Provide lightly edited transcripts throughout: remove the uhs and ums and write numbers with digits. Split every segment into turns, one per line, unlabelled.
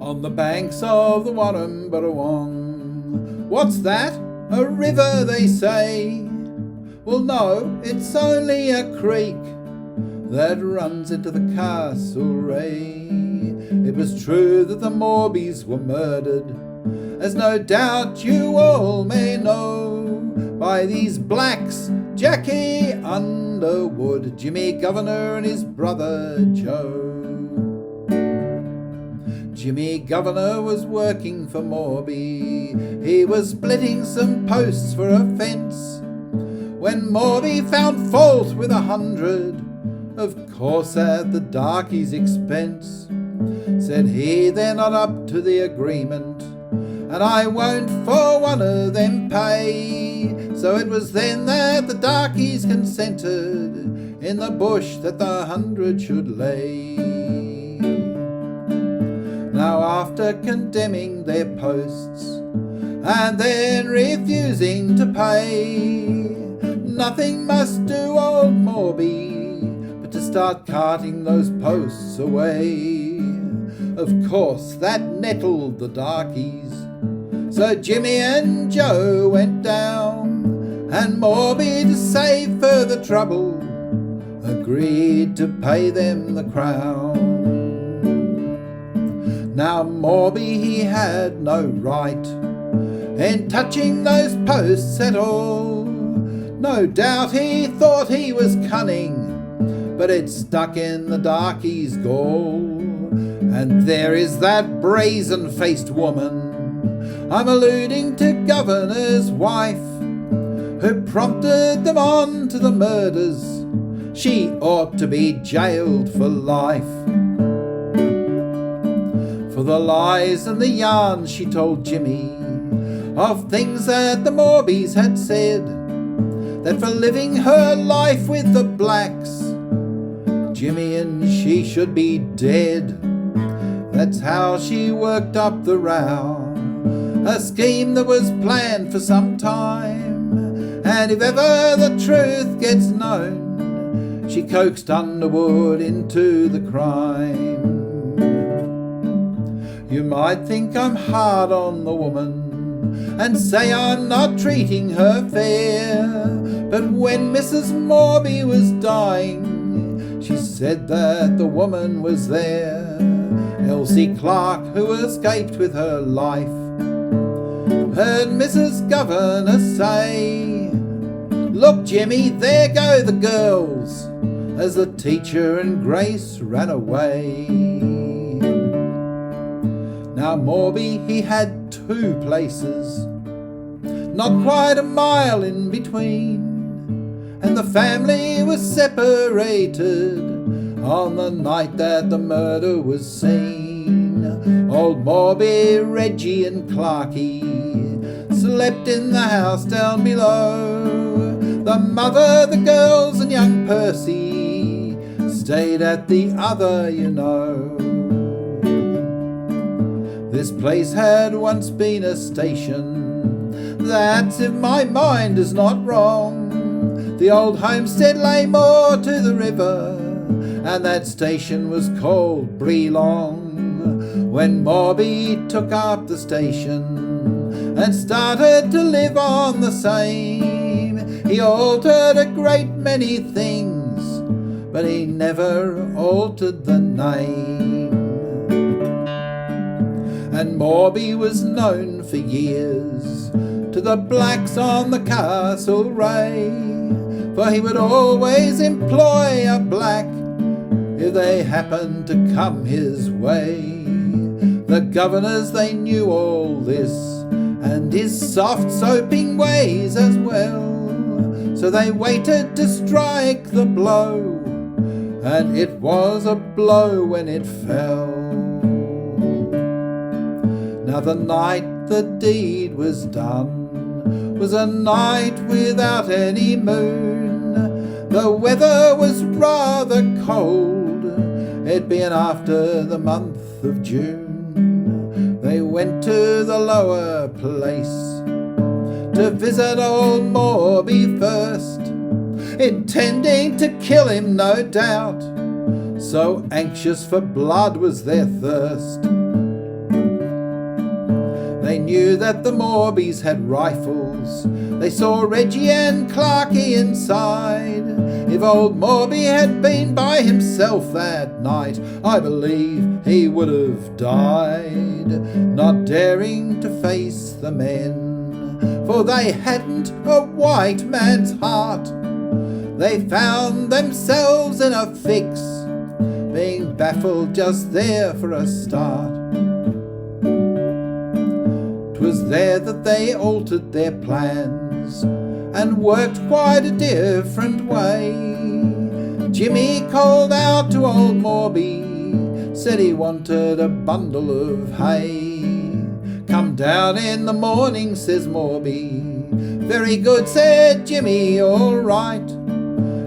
on the banks of the Warramburrawong. What's that? A river, they say. Well, no, it's only a creek that runs into the Castlereagh. It was true that the Mawbeys were murdered, as no doubt you all may know, by these blacks, Jack Underwood, Jimmy Governor and his brother Joe. Jimmy Governor was working for Mawbrey. He was splitting some posts for a fence, when Mawbrey found fault with 100, of course at the darkies' expense. Said he, they're not up to the agreement, and I won't for one of them pay. So it was then that the darkies consented in the bush that the 100 should lay. Now after condemning their posts and then refusing to pay, nothing must do old Mawbey but to start carting those posts away. Of course that nettled the darkies, so Jimmy and Joe went down, and Mawbey, to save further trouble, agreed to pay them the crown. Now Mawbey, he had no right in touching those posts at all. No doubt he thought he was cunning, but it stuck in the darkies' gall. And there is that brazen-faced woman, I'm alluding to Governor's wife, who prompted them on to the murders. She ought to be jailed for life, for the lies and the yarns she told Jimmy of things that the Mawbeys had said, that for living her life with the blacks, Jimmy and she should be dead. That's how she worked up the row, a scheme that was planned for some time, and if ever the truth gets known, she coaxed Underwood into the crime. You might think I'm hard on the woman and say I'm not treating her fair, but when Mrs. Mawbey was dying, she said that the woman was there, Elsie Clark, who escaped with her life. Heard Mrs. Governor say, "Look, Jimmy, there go the girls," as the teacher and Grace ran away. Now Mawbey, he had 2 places, not quite a mile in between, and the family was separated on the night that the murder was seen. Old Mawbey, Reggie and Clarkie slept in the house down below. The mother, the girls and young Percy stayed at the other, you know. This place had once been a station, that's if my mind is not wrong. The old homestead lay more to the river, and that station was called Breelong. When Mawbey took up the station and started to live on the same, he altered a great many things, but he never altered the name. And Mawbey was known for years to the blacks on the Castlereagh, for he would always employ a black if they happened to come his way. The governors, they knew all this, and his soft soaping ways as well, so they waited to strike the blow, and it was a blow when it fell. Now the night the deed was done was a night without any moon. The weather was rather cold, it being after the month of June. They went to the lower place to visit old Mawbey first, intending to kill him no doubt, so anxious for blood was their thirst. They knew that the Mawbeys had rifles. They saw Reggie and Clarkie inside. If old Mawbrey had been by himself that night, I believe he would have died, not daring to face the men, for they hadn't a white man's heart. They found themselves in a fix, being baffled just there for a start. 'Twas there that they altered their plans and worked quite a different way. Jimmy called out to old Mawbey, said he wanted a bundle of hay. Come down in the morning, says Mawbey. Very good, said Jimmy, all right.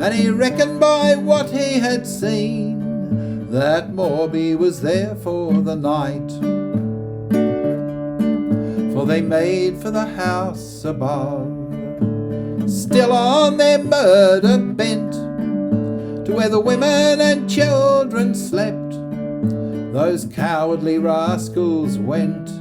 And he reckoned by what he had seen that Mawbey was there for the night. For they made for the house above, still on their murder bent, to where the women and children slept. Those cowardly rascals went.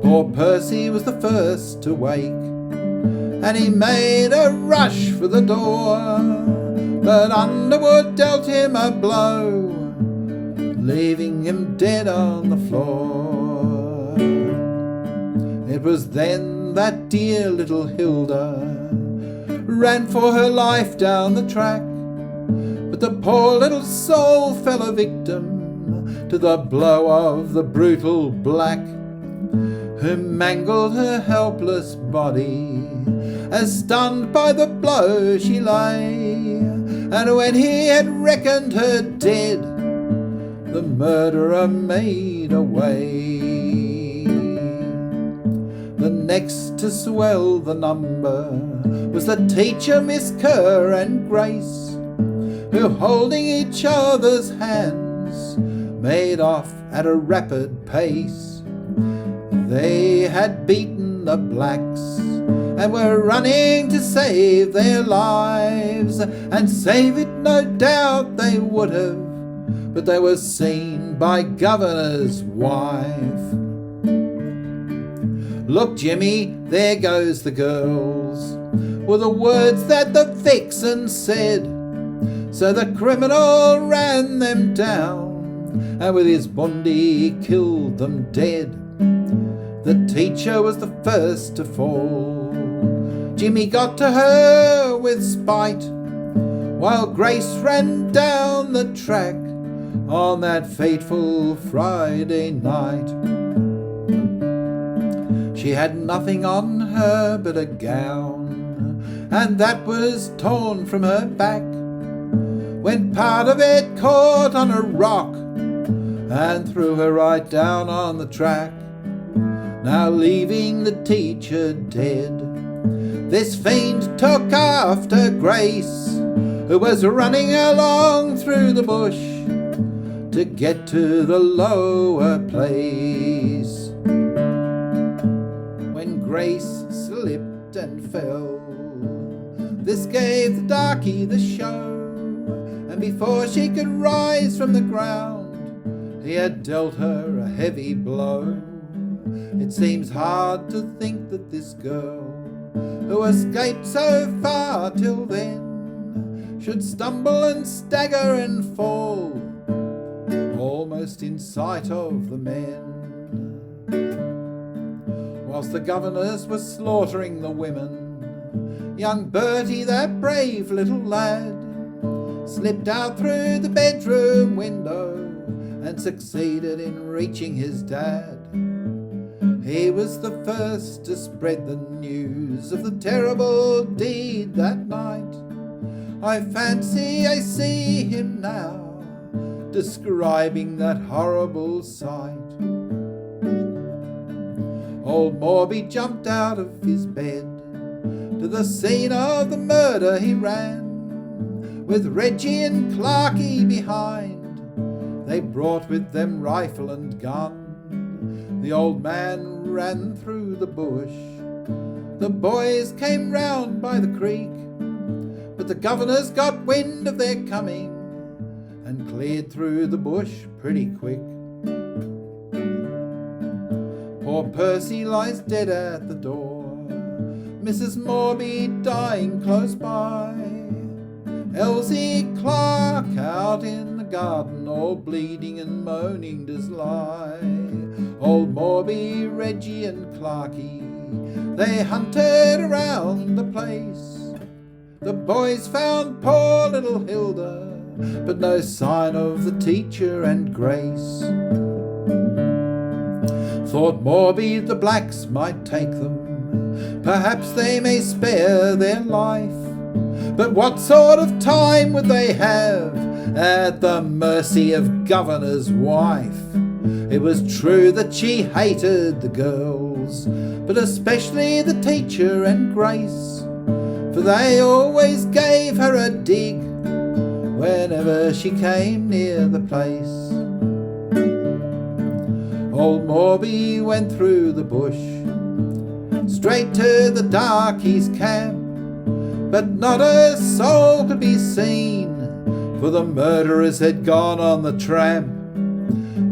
Poor Percy was the first to wake, and he made a rush for the door, but Underwood dealt him a blow, leaving him dead on the floor. It was then that dear little Hilda ran for her life down the track, but the poor little soul fell a victim to the blow of the brutal black, who mangled her helpless body as stunned by the blow she lay. And when he had reckoned her dead, the murderer made away. The next to swell the number was the teacher, Miss Kerr and Grace, who, holding each other's hands, made off at a rapid pace. They had beaten the blacks and were running to save their lives, and save it no doubt they would have, but they were seen by Governor's wife. Look, Jimmy, there goes the girls, were the words that the vixen said. So the criminal ran them down, and with his bundy killed them dead. The teacher was the first to fall. Jimmy got to her with spite, while Grace ran down the track on that fateful Friday night. She had nothing on her but a gown, and that was torn from her back, when part of it caught on a rock and threw her right down on the track, now leaving the teacher dead. This fiend took after Grace, who was running along through the bush to get to the lower place. When Grace slipped and fell, this gave the darky the show, and before she could rise from the ground, he had dealt her a heavy blow. It seems hard to think that this girl, who escaped so far till then, should stumble and stagger and fall, almost in sight of the men. Whilst the governors were slaughtering the women, young Bertie, that brave little lad, slipped out through the bedroom window and succeeded in reaching his dad. He was the first to spread the news of the terrible deed that night. I fancy I see him now, describing that horrible sight. Old Mawbey jumped out of his bed. To the scene of the murder he ran, with Reggie and Clarkie behind. They brought with them rifle and gun. The old man ran through the bush. The boys came round by the creek, but the governors got wind of their coming and cleared through the bush pretty quick. Poor Percy lies dead at the door, Mrs. Mawbey dying close by, Elsie Clark out in the garden, all bleeding and moaning does lie. Old Mawbey, Reggie and Clarky, they hunted around the place. The boys found poor little Hilda, but no sign of the teacher and Grace. Thought Mawbey the blacks might take them, perhaps they may spare their life. But what sort of time would they have at the mercy of Governor's wife? It was true that she hated the girls, but especially the teacher and Grace, for they always gave her a dig whenever she came near the place. Old Mawbey went through the bush, straight to the darkies' camp, but not a soul could be seen, for the murderers had gone on the tramp.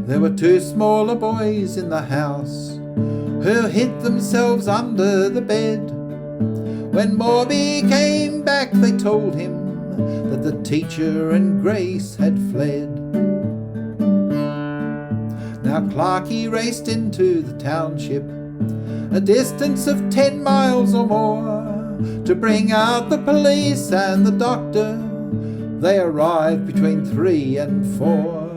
There were two smaller boys in the house who hid themselves under the bed. When Mawbey came back, they told him that the teacher and Grace had fled. Now Clarky raced into the township, a distance of 10 miles or more, to bring out the police and the doctor. They arrived between 3 and 4.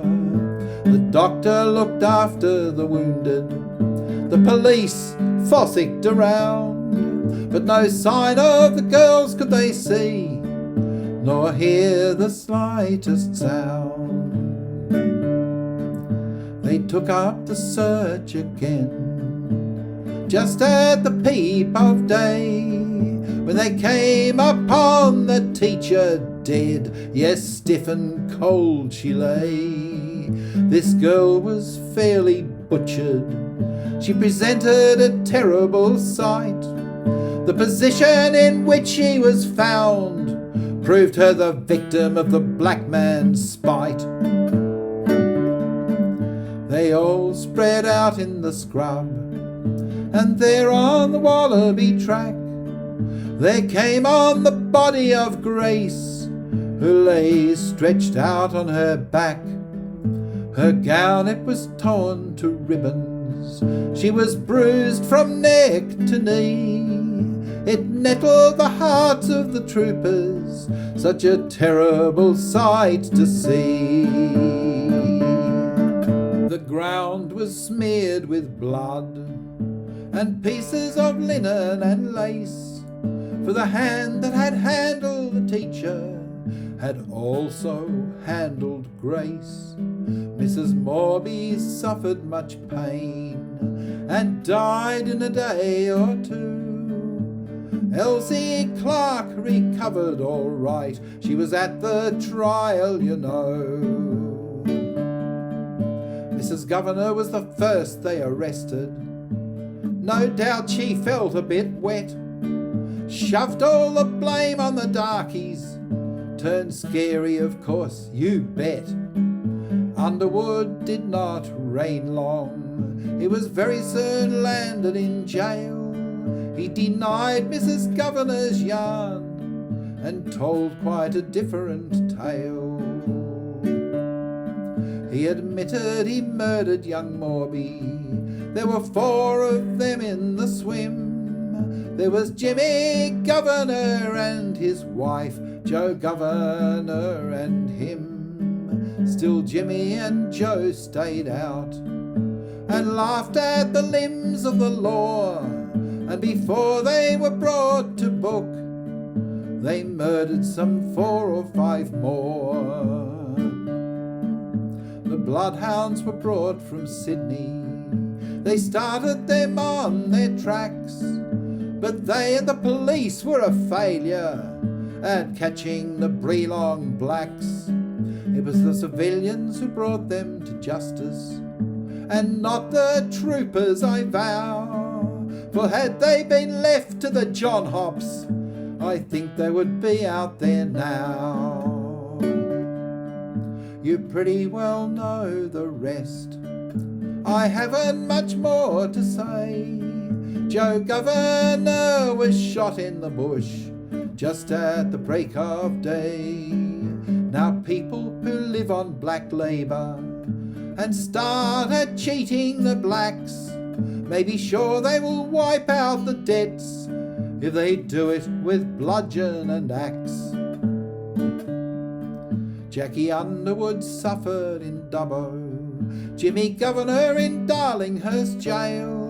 The doctor looked after the wounded, the police fossicked around, but no sign of the girls could they see, nor hear the slightest sound. They took up the search again, just at the peep of day, when they came upon the teacher dead. Yes, stiff and cold she lay. This girl was fairly butchered, she presented a terrible sight. The position in which she was found proved her the victim of the black man's spite. They all spread out in the scrub, and there on the wallaby track they came on the body of Grace, who lay stretched out on her back. Her gown, it was torn to ribbons, she was bruised from neck to knee. It nettled the hearts of the troopers, such a terrible sight to see. The ground was smeared with blood, and pieces of linen and lace, for the hand that had handled the teacher had also handled Grace. Mrs. Mawbey suffered much pain and died in a day or two. Elsie Clark recovered all right, she was at the trial, you know. Mrs. Governor was the first they arrested. No doubt she felt a bit wet, shoved all the blame on the darkies, turned scary, of course, you bet. Underwood did not reign long, he was very soon landed in jail. He denied Mrs. Governor's yarn and told quite a different tale. He admitted he murdered young Mawbey. There were 4 of them in the swim. There was Jimmy Governor and his wife, Joe Governor and him. Still Jimmy and Joe stayed out and laughed at the limbs of the law, and before they were brought to book, they murdered some 4 or 5 more. The bloodhounds were brought from Sydney, they started them on their tracks, but they and the police were a failure at catching the Breelong blacks. It was the civilians who brought them to justice, and not the troopers, I vow, for had they been left to the John Hops, I think they would be out there now. You pretty well know the rest. I haven't much more to say. Joe Governor was shot in the bush just at the break of day. Now people who live on black labour and started cheating the blacks may be sure they will wipe out the debts if they do it with bludgeon and axe. Jackie Underwood suffered in Dubbo, Jimmy Governor in Darlinghurst jail.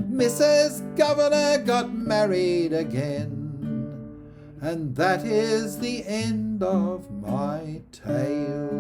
Mrs. Governor got married again, and that is the end of my tale.